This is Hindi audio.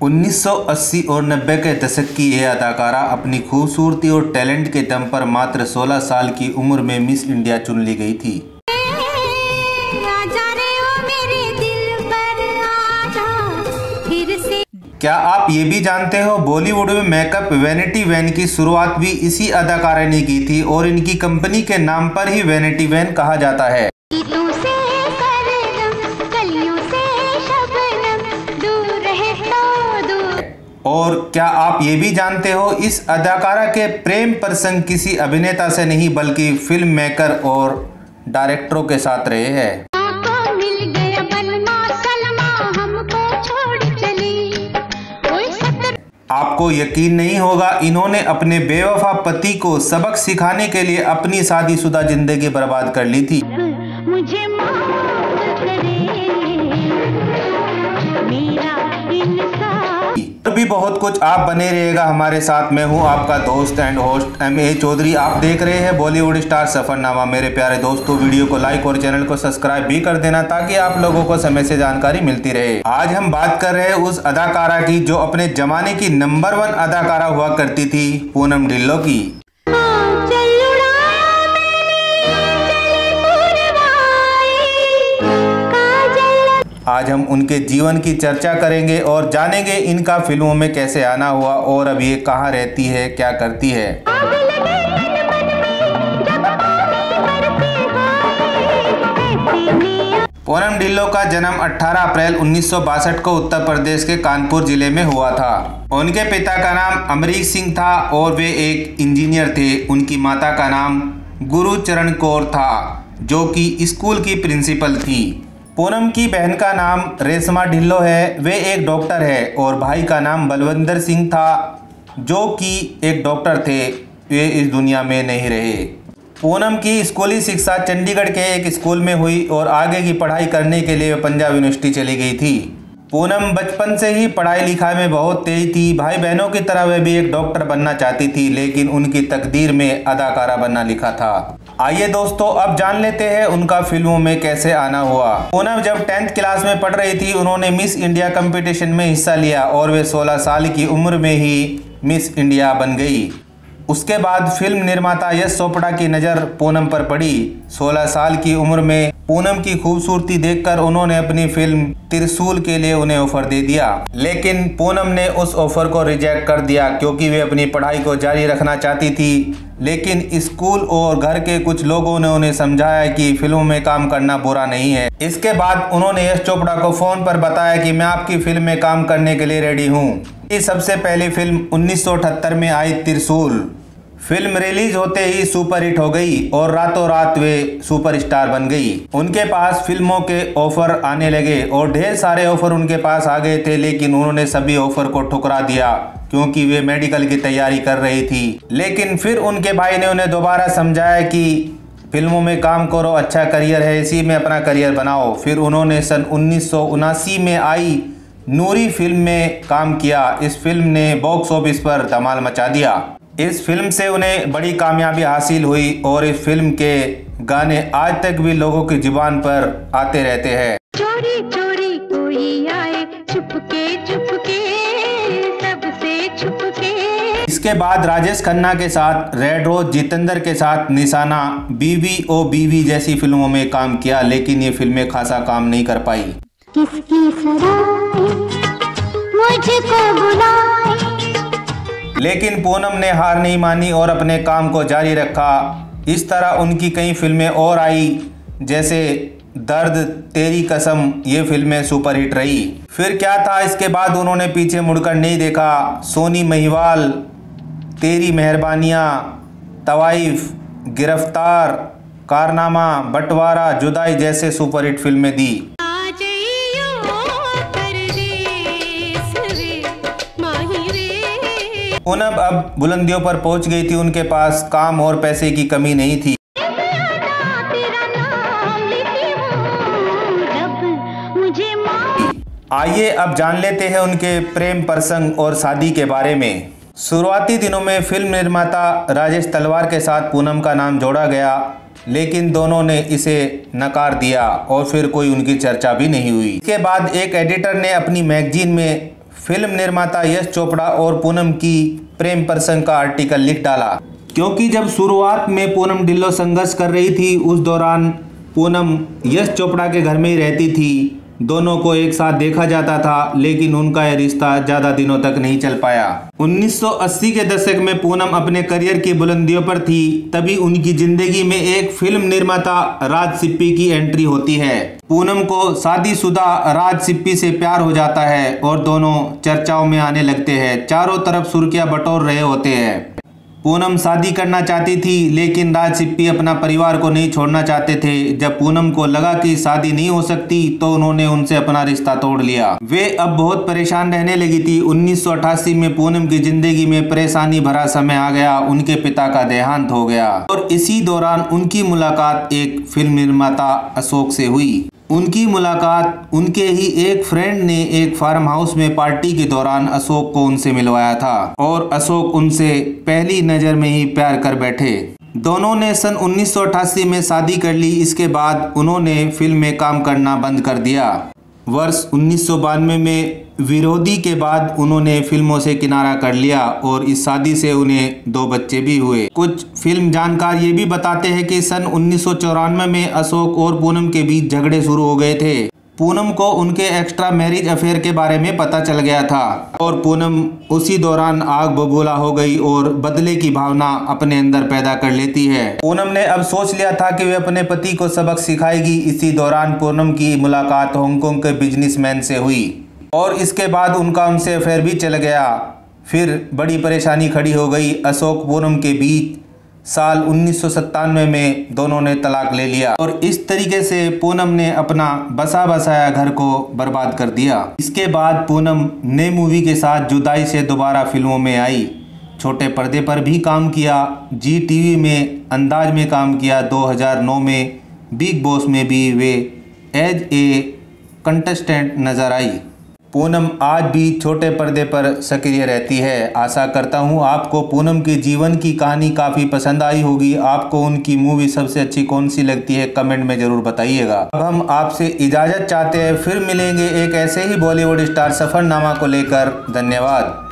1980 और 90 के दशक की ये अदाकारा अपनी खूबसूरती और टैलेंट के दम पर मात्र 16 साल की उम्र में मिस इंडिया चुन ली गई थी। क्या आप ये भी जानते हो, बॉलीवुड में मेकअप वैनिटी वैन की शुरुआत भी इसी अदाकारा ने की थी और इनकी कंपनी के नाम पर ही वैनिटी वैन कहा जाता है। और क्या आप ये भी जानते हो, इस अदाकारा के प्रेम प्रसंग किसी अभिनेता से नहीं बल्कि फिल्म मेकर और डायरेक्टरों के साथ रहे हैं। आपको यकीन नहीं होगा, इन्होंने अपने बेवफा पति को सबक सिखाने के लिए अपनी शादीशुदा जिंदगी बर्बाद कर ली थी। मुझे और भी बहुत कुछ। आप बने रहिएगा हमारे साथ। मैं हूं आपका दोस्त एंड होस्ट M.A. चौधरी। आप देख रहे हैं बॉलीवुड स्टार सफरनामा। मेरे प्यारे दोस्तों, वीडियो को लाइक और चैनल को सब्सक्राइब भी कर देना ताकि आप लोगों को समय से जानकारी मिलती रहे। आज हम बात कर रहे हैं उस अदाकारा की जो अपने जमाने की नंबर 1 अदाकारा हुआ करती थी, पूनम ढिल्लों की। आज हम उनके जीवन की चर्चा करेंगे और जानेंगे इनका फिल्मों में कैसे आना हुआ और अब ये कहाँ रहती है, क्या करती है। पूनम ढिल्लों का जन्म 18 अप्रैल 1962 को उत्तर प्रदेश के कानपुर जिले में हुआ था। उनके पिता का नाम अमरीक सिंह था और वे एक इंजीनियर थे। उनकी माता का नाम गुरुचरण कौर था जो कि स्कूल की प्रिंसिपल थी। पूनम की बहन का नाम रेशमा ढिल्लों है, वे एक डॉक्टर है और भाई का नाम बलविंदर सिंह था जो कि एक डॉक्टर थे। वे इस दुनिया में नहीं रहे। पूनम की स्कूली शिक्षा चंडीगढ़ के एक स्कूल में हुई और आगे की पढ़ाई करने के लिए पंजाब यूनिवर्सिटी चली गई थी। पूनम बचपन से ही पढ़ाई लिखाई में बहुत तेज थी। भाई बहनों की तरह वे भी एक डॉक्टर बनना चाहती थी, लेकिन उनकी तकदीर में अदाकारा बनना लिखा था। आइए दोस्तों, अब जान लेते हैं उनका फिल्मों में कैसे आना हुआ। पूनम जब 10th क्लास में पढ़ रही थी, उन्होंने मिस इंडिया कंपटीशन में हिस्सा लिया और वे 16 साल की उम्र में ही मिस इंडिया बन गई। उसके बाद फिल्म निर्माता यश चोपड़ा की नज़र पूनम पर पड़ी। 16 साल की उम्र में पूनम की खूबसूरती देखकर उन्होंने अपनी फिल्म त्रिशूल के लिए उन्हें ऑफर दे दिया, लेकिन पूनम ने उस ऑफर को रिजेक्ट कर दिया क्योंकि वे अपनी पढ़ाई को जारी रखना चाहती थी। लेकिन स्कूल और घर के कुछ लोगों ने उन्हें समझाया कि फिल्मों में काम करना बुरा नहीं है। इसके बाद उन्होंने यश चोपड़ा को फोन पर बताया कि मैं आपकी फिल्म में काम करने के लिए रेडी हूँ। ये सबसे पहली फिल्म 1978 में आई त्रिशूल। फिल्म रिलीज होते ही सुपरहिट हो गई और रातों रात वे सुपरस्टार बन गई। उनके पास फिल्मों के ऑफर आने लगे और ढेर सारे ऑफर उनके पास आ गए थे, लेकिन उन्होंने सभी ऑफर को ठुकरा दिया क्योंकि वे मेडिकल की तैयारी कर रही थी। लेकिन फिर उनके भाई ने उन्हें दोबारा समझाया कि फिल्मों में काम करो, अच्छा करियर है, इसी में अपना करियर बनाओ। फिर उन्होंने सन 1979 में आई नूरी फिल्म में काम किया। इस फिल्म ने बॉक्स ऑफिस पर धमाल मचा दिया। इस फिल्म से उन्हें बड़ी कामयाबी हासिल हुई और इस फिल्म के गाने आज तक भी लोगों की जुबान पर आते रहते हैं। चोरी चोरी कोई आए, चुपके चुपके सबसे छुपके। इसके बाद राजेश खन्ना के साथ रेड रोज, जितेंद्र के साथ निशाना, बीवी ओ बीवी जैसी फिल्मों में काम किया, लेकिन ये फिल्में खासा काम नहीं कर पाई। किसकी सराय मुझको बुलाए। लेकिन पूनम ने हार नहीं मानी और अपने काम को जारी रखा। इस तरह उनकी कई फिल्में और आई, जैसे दर्द, तेरी कसम, ये फिल्में सुपरहिट रही। फिर क्या था, इसके बाद उन्होंने पीछे मुड़कर नहीं देखा। सोनी महिवाल, तेरी मेहरबानियाँ, तवाइफ, गिरफ्तार, कारनामा, बंटवारा, जुदाई जैसे सुपरहिट फिल्में दी। पूनम अब बुलंदियों पर पहुंच गई थी। उनके पास काम और पैसे की कमी नहीं थी। आइए अब जान लेते हैं उनके प्रेम प्रसंग और शादी के बारे में। शुरुआती दिनों में फिल्म निर्माता राजेश तलवार के साथ पूनम का नाम जोड़ा गया, लेकिन दोनों ने इसे नकार दिया और फिर कोई उनकी चर्चा भी नहीं हुई। इसके बाद एक एडिटर ने अपनी मैगजीन में फिल्म निर्माता यश चोपड़ा और पूनम की प्रेम प्रसंग का आर्टिकल लिख डाला। क्योंकि जब शुरुआत में पूनम ढिल्लों संघर्ष कर रही थी, उस दौरान पूनम यश चोपड़ा के घर में ही रहती थी। दोनों को एक साथ देखा जाता था, लेकिन उनका यह रिश्ता ज्यादा दिनों तक नहीं चल पाया। 1980 के दशक में पूनम अपने करियर की बुलंदियों पर थी। तभी उनकी जिंदगी में एक फिल्म निर्माता राज सिप्पी की एंट्री होती है। पूनम को शादीशुदा राज सिप्पी से प्यार हो जाता है और दोनों चर्चाओं में आने लगते हैं। चारों तरफ सुर्खियां बटोर रहे होते हैं। पूनम शादी करना चाहती थी, लेकिन राज सिप्पी अपना परिवार को नहीं छोड़ना चाहते थे। जब पूनम को लगा कि शादी नहीं हो सकती, तो उन्होंने उनसे अपना रिश्ता तोड़ लिया। वे अब बहुत परेशान रहने लगी थी। 1988 में पूनम की जिंदगी में परेशानी भरा समय आ गया। उनके पिता का देहांत हो गया और इसी दौरान उनकी मुलाकात एक फिल्म निर्माता अशोक से हुई। उनकी मुलाकात उनके ही एक फ्रेंड ने एक फार्म हाउस में पार्टी के दौरान अशोक को उनसे मिलवाया था और अशोक उनसे पहली नज़र में ही प्यार कर बैठे। दोनों ने सन 1988 में शादी कर ली। इसके बाद उन्होंने फिल्म में काम करना बंद कर दिया। वर्ष 1992 में विरोधी के बाद उन्होंने फिल्मों से किनारा कर लिया और इस शादी से उन्हें 2 बच्चे भी हुए। कुछ फिल्म जानकार ये भी बताते हैं कि सन 1994 में अशोक और पूनम के बीच झगड़े शुरू हो गए थे। पूनम को उनके एक्स्ट्रा मैरिज अफेयर के बारे में पता चल गया था और पूनम उसी दौरान आग बबूला हो गई और बदले की भावना अपने अंदर पैदा कर लेती है। पूनम ने अब सोच लिया था कि वे अपने पति को सबक सिखाएगी। इसी दौरान पूनम की मुलाकात हांगकांग के बिजनेसमैन से हुई और इसके बाद उनका उनसे अफेयर भी चल गया। फिर बड़ी परेशानी खड़ी हो गई। अशोक पूनम के बीच साल 1997 में दोनों ने तलाक ले लिया और इस तरीके से पूनम ने अपना बसा बसाया घर को बर्बाद कर दिया। इसके बाद पूनम नई मूवी के साथ जुदाई से दोबारा फिल्मों में आई। छोटे पर्दे पर भी काम किया। जी टीवी में अंदाज में काम किया। 2009 में बिग बॉस में भी वे एज ए कंटेस्टेंट नजर आई। पूनम आज भी छोटे पर्दे पर सक्रिय रहती है। आशा करता हूँ आपको पूनम के जीवन की कहानी काफ़ी पसंद आई होगी। आपको उनकी मूवी सबसे अच्छी कौन सी लगती है, कमेंट में ज़रूर बताइएगा। अब हम आपसे इजाज़त चाहते हैं। फिर मिलेंगे एक ऐसे ही बॉलीवुड स्टार सफ़रनामा को लेकर। धन्यवाद।